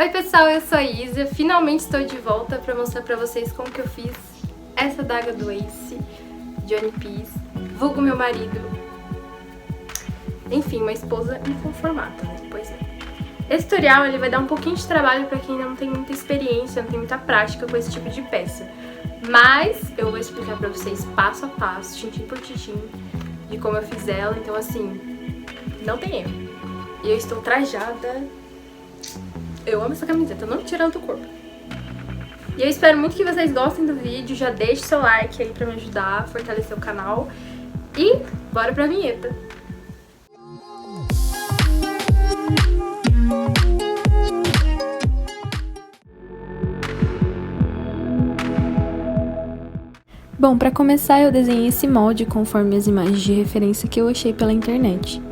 Oi pessoal, eu sou a Isa, finalmente estou de volta para mostrar para vocês como que eu fiz essa adaga do Ace de One Piece, vulgo meu marido, enfim, uma esposa inconformada, né? Pois é. Esse tutorial ele vai dar um pouquinho de trabalho para quem não tem muita experiência, não tem muita prática com esse tipo de peça, mas eu vou explicar para vocês passo a passo, tintim por tintim, de como eu fiz ela, então assim, não tem erro. E eu estou trajada. Eu amo essa camiseta, não tirando do corpo. E eu espero muito que vocês gostem do vídeo. Já deixe seu like aí pra me ajudar a fortalecer o canal. E bora pra vinheta. Bom, pra começar eu desenhei esse molde conforme as imagens de referência que eu achei pela internet.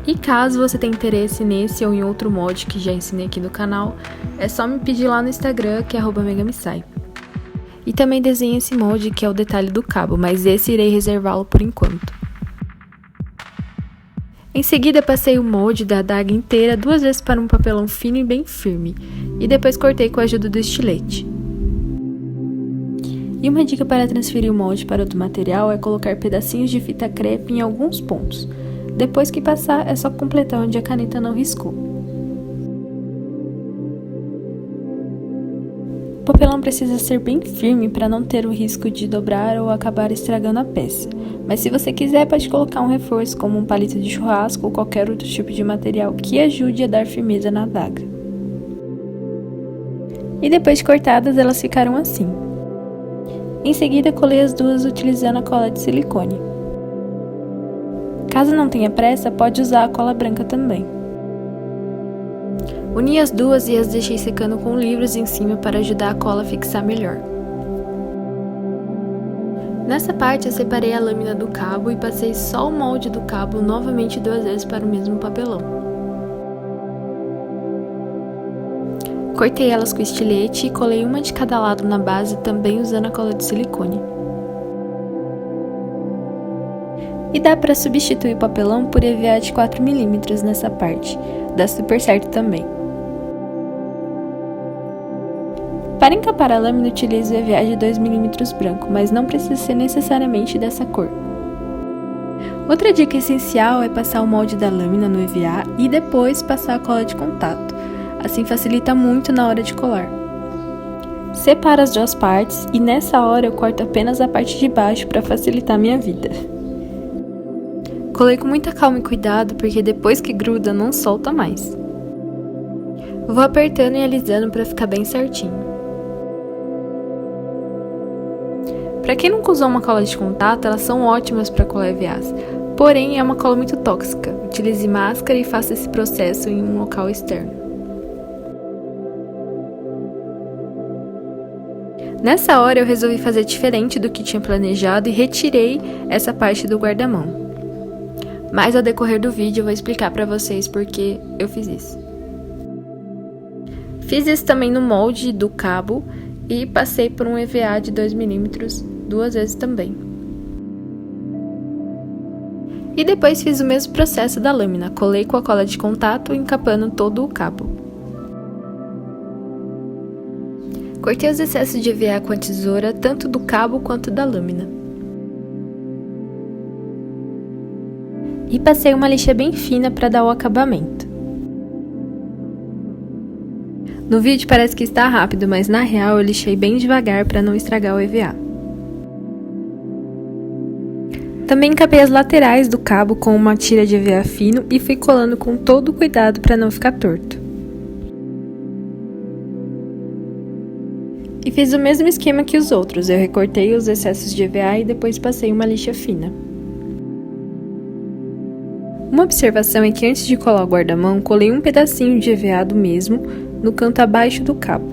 E caso você tenha interesse nesse ou em outro molde que já ensinei aqui no canal, é só me pedir lá no Instagram, que é @megamisai. E também desenhei esse molde que é o detalhe do cabo, mas esse irei reservá-lo por enquanto. Em seguida passei o molde da adaga inteira 2 vezes para um papelão fino e bem firme, e depois cortei com a ajuda do estilete. E uma dica para transferir o molde para outro material é colocar pedacinhos de fita crepe em alguns pontos. Depois que passar, é só completar onde a caneta não riscou. O papelão precisa ser bem firme para não ter o risco de dobrar ou acabar estragando a peça. Mas se você quiser, pode colocar um reforço como um palito de churrasco ou qualquer outro tipo de material que ajude a dar firmeza na adaga. E depois de cortadas, elas ficaram assim. Em seguida, colei as duas utilizando a cola de silicone. Caso não tenha pressa, pode usar a cola branca também. Uni as duas e as deixei secando com livros em cima para ajudar a cola a fixar melhor. Nessa parte eu separei a lâmina do cabo e passei só o molde do cabo novamente 2 vezes para o mesmo papelão. Cortei elas com estilete e colei uma de cada lado na base também usando a cola de silicone. E dá para substituir o papelão por EVA de 4mm nessa parte, dá super certo também. Para encapar a lâmina utilizo o EVA de 2mm branco, mas não precisa ser necessariamente dessa cor. Outra dica essencial é passar o molde da lâmina no EVA e depois passar a cola de contato, assim facilita muito na hora de colar. Separo as duas partes e nessa hora eu corto apenas a parte de baixo para facilitar minha vida. Colei com muita calma e cuidado, porque depois que gruda não solta mais. Vou apertando e alisando para ficar bem certinho. Para quem nunca usou uma cola de contato, elas são ótimas para colar EVAs, porém é uma cola muito tóxica. Utilize máscara e faça esse processo em um local externo. Nessa hora eu resolvi fazer diferente do que tinha planejado e retirei essa parte do guarda-mão. Mas ao decorrer do vídeo eu vou explicar pra vocês porque eu fiz isso. Fiz isso também no molde do cabo e passei por um EVA de 2mm 2 vezes também. E depois fiz o mesmo processo da lâmina, colei com a cola de contato encapando todo o cabo. Cortei os excessos de EVA com a tesoura, tanto do cabo quanto da lâmina. E passei uma lixa bem fina para dar o acabamento. No vídeo parece que está rápido, mas na real eu lixei bem devagar para não estragar o EVA. Também encapei as laterais do cabo com uma tira de EVA fino e fui colando com todo o cuidado para não ficar torto. E fiz o mesmo esquema que os outros, eu recortei os excessos de EVA e depois passei uma lixa fina. Uma observação é que antes de colar o guarda-mão, colei um pedacinho de EVA do mesmo no canto abaixo do cabo.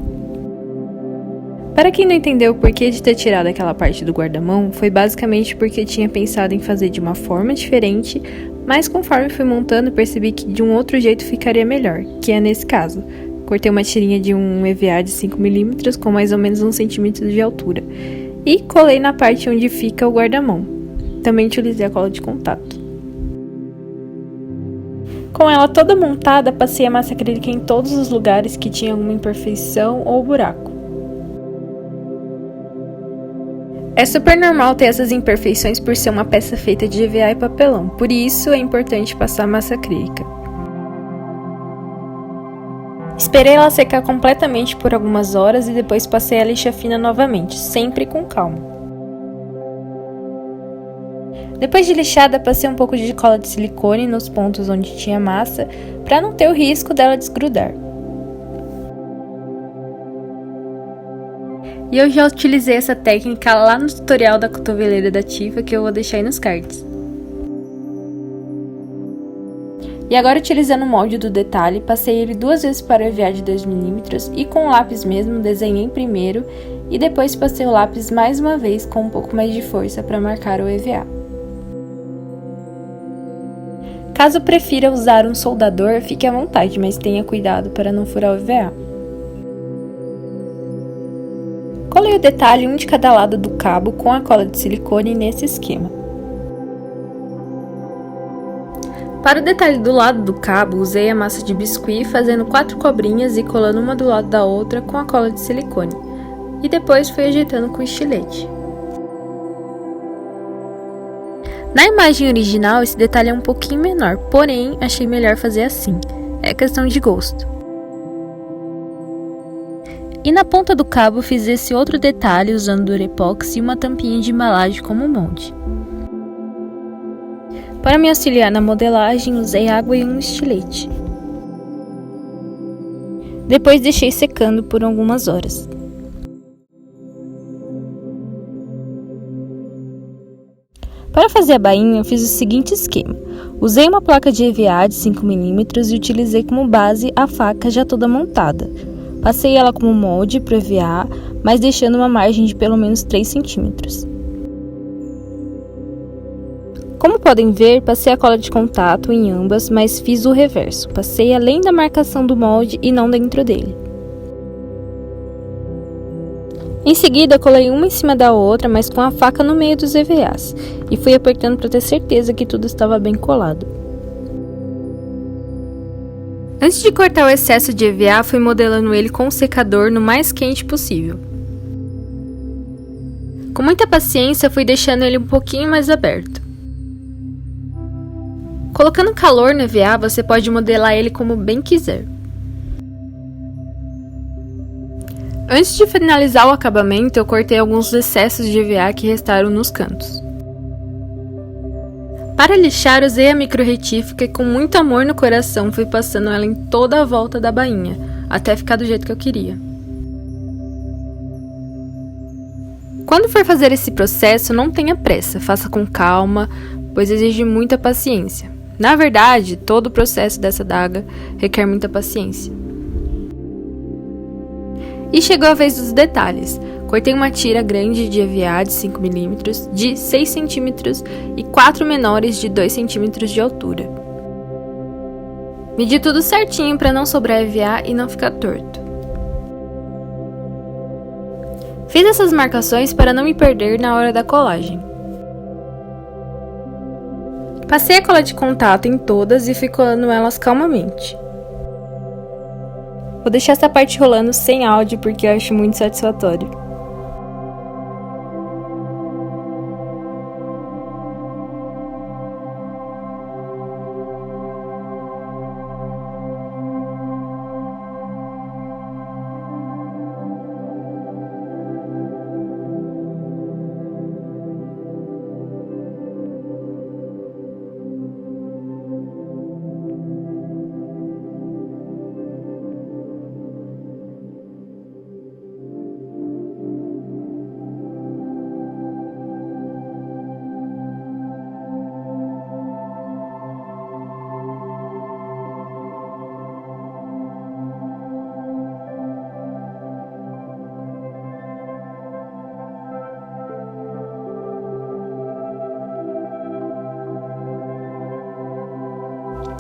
Para quem não entendeu o porquê de ter tirado aquela parte do guarda-mão, foi basicamente porque tinha pensado em fazer de uma forma diferente, mas conforme fui montando percebi que de um outro jeito ficaria melhor, que é nesse caso. Cortei uma tirinha de um EVA de 5mm com mais ou menos 1 centímetro de altura e colei na parte onde fica o guarda-mão. Também utilizei a cola de contato. Com ela toda montada, passei a massa acrílica em todos os lugares que tinham alguma imperfeição ou buraco. É super normal ter essas imperfeições por ser uma peça feita de EVA e papelão, por isso é importante passar massa acrílica. Esperei ela secar completamente por algumas horas e depois passei a lixa fina novamente, sempre com calma. Depois de lixada, passei um pouco de cola de silicone nos pontos onde tinha massa, para não ter o risco dela desgrudar. E eu já utilizei essa técnica lá no tutorial da cotoveleira da Tifa, que eu vou deixar aí nos cards. E agora, utilizando o molde do detalhe, passei ele 2 vezes para o EVA de 2mm e com o lápis mesmo desenhei primeiro e depois passei o lápis mais uma vez com um pouco mais de força para marcar o EVA. Caso prefira usar um soldador, fique à vontade, mas tenha cuidado para não furar o EVA. Colei o detalhe um de cada lado do cabo com a cola de silicone nesse esquema. Para o detalhe do lado do cabo, usei a massa de biscuit fazendo 4 cobrinhas e colando uma do lado da outra com a cola de silicone. E depois fui ajeitando com estilete. Na imagem original, esse detalhe é um pouquinho menor, porém achei melhor fazer assim. É questão de gosto. E na ponta do cabo fiz esse outro detalhe usando Durepox e uma tampinha de embalagem como molde. Para me auxiliar na modelagem, usei água e um estilete. Depois deixei secando por algumas horas. Para fazer a bainha, eu fiz o seguinte esquema. Usei uma placa de EVA de 5mm e utilizei como base a faca já toda montada. Passei ela como molde para o EVA, mas deixando uma margem de pelo menos 3 cm. Como podem ver, passei a cola de contato em ambas, mas fiz o reverso. Passei além da marcação do molde e não dentro dele. Em seguida, colei uma em cima da outra, mas com a faca no meio dos EVAs, e fui apertando para ter certeza que tudo estava bem colado. Antes de cortar o excesso de EVA, fui modelando ele com o secador no mais quente possível. Com muita paciência, fui deixando ele um pouquinho mais aberto. Colocando calor no EVA, você pode modelar ele como bem quiser. Antes de finalizar o acabamento, eu cortei alguns excessos de EVA que restaram nos cantos. Para lixar, usei a micro retífica e com muito amor no coração fui passando ela em toda a volta da bainha, até ficar do jeito que eu queria. Quando for fazer esse processo, não tenha pressa, faça com calma, pois exige muita paciência. Na verdade, todo o processo dessa adaga requer muita paciência. E chegou a vez dos detalhes. Cortei uma tira grande de EVA de 5mm, de 6 cm e 4 menores de 2 cm de altura. Medi tudo certinho para não sobrar EVA e não ficar torto. Fiz essas marcações para não me perder na hora da colagem. Passei a cola de contato em todas e fui colando elas calmamente. Vou deixar essa parte rolando sem áudio porque eu acho muito satisfatório.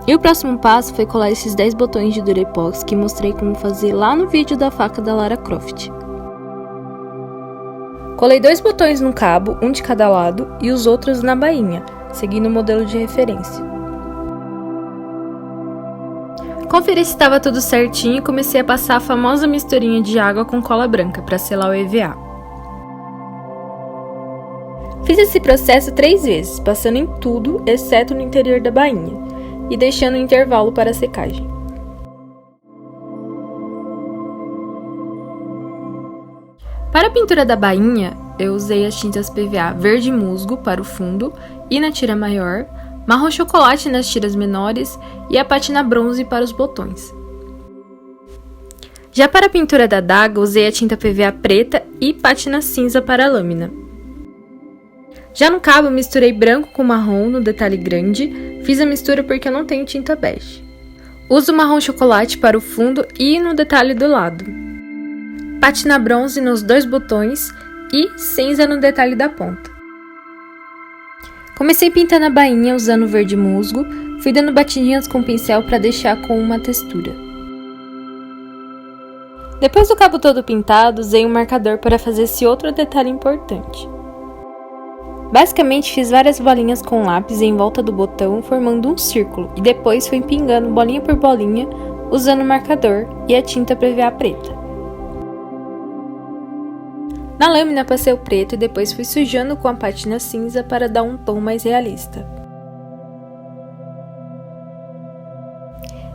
E o próximo passo foi colar esses 10 botões de Durepox que mostrei como fazer lá no vídeo da faca da Lara Croft. Colei 2 botões no cabo, um de cada lado, e os outros na bainha, seguindo o modelo de referência. Conferi se estava tudo certinho e comecei a passar a famosa misturinha de água com cola branca para selar o EVA. Fiz esse processo 3 vezes, passando em tudo, exceto no interior da bainha, e deixando um intervalo para a secagem. Para a pintura da bainha, eu usei as tintas PVA verde musgo para o fundo e na tira maior, marrom chocolate nas tiras menores e a pátina bronze para os botões. Já para a pintura da adaga, usei a tinta PVA preta e pátina cinza para a lâmina. Já no cabo, misturei branco com marrom no detalhe grande, fiz a mistura porque eu não tenho tinta bege. Uso marrom chocolate para o fundo e no detalhe do lado. Pátina bronze nos 2 botões e cinza no detalhe da ponta. Comecei pintando a bainha usando verde musgo, fui dando batidinhas com o pincel para deixar com uma textura. Depois do cabo todo pintado, usei um marcador para fazer esse outro detalhe importante. Basicamente, fiz várias bolinhas com lápis em volta do botão, formando um círculo, e depois fui pingando bolinha por bolinha, usando o marcador e a tinta PVA preta. Na lâmina passei o preto e depois fui sujando com a pátina cinza para dar um tom mais realista.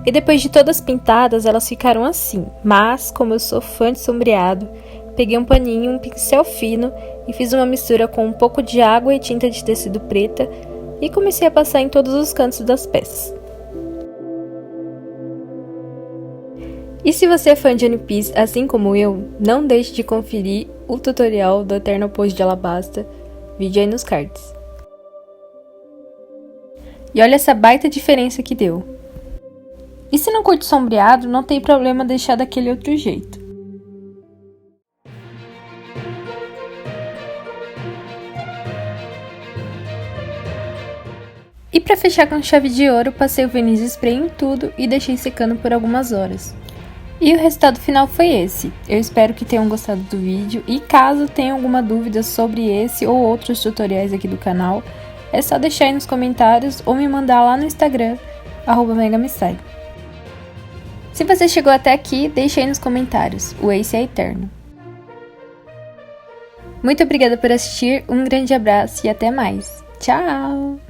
E depois de todas pintadas, elas ficaram assim, mas, como eu sou fã de sombreado, peguei um paninho, um pincel fino e fiz uma mistura com um pouco de água e tinta de tecido preta e comecei a passar em todos os cantos das peças. E se você é fã de One Piece, assim como eu, não deixe de conferir o tutorial do Eternal Pose de Alabasta, vídeo aí nos cards. E olha essa baita diferença que deu. E se não curte sombreado, não tem problema deixar daquele outro jeito. E para fechar com chave de ouro, passei o verniz spray em tudo e deixei secando por algumas horas. E o resultado final foi esse. Eu espero que tenham gostado do vídeo e caso tenham alguma dúvida sobre esse ou outros tutoriais aqui do canal, é só deixar aí nos comentários ou me mandar lá no Instagram, @megamistai. Se você chegou até aqui, deixe aí nos comentários, o Ace é eterno. Muito obrigada por assistir, um grande abraço e até mais. Tchau!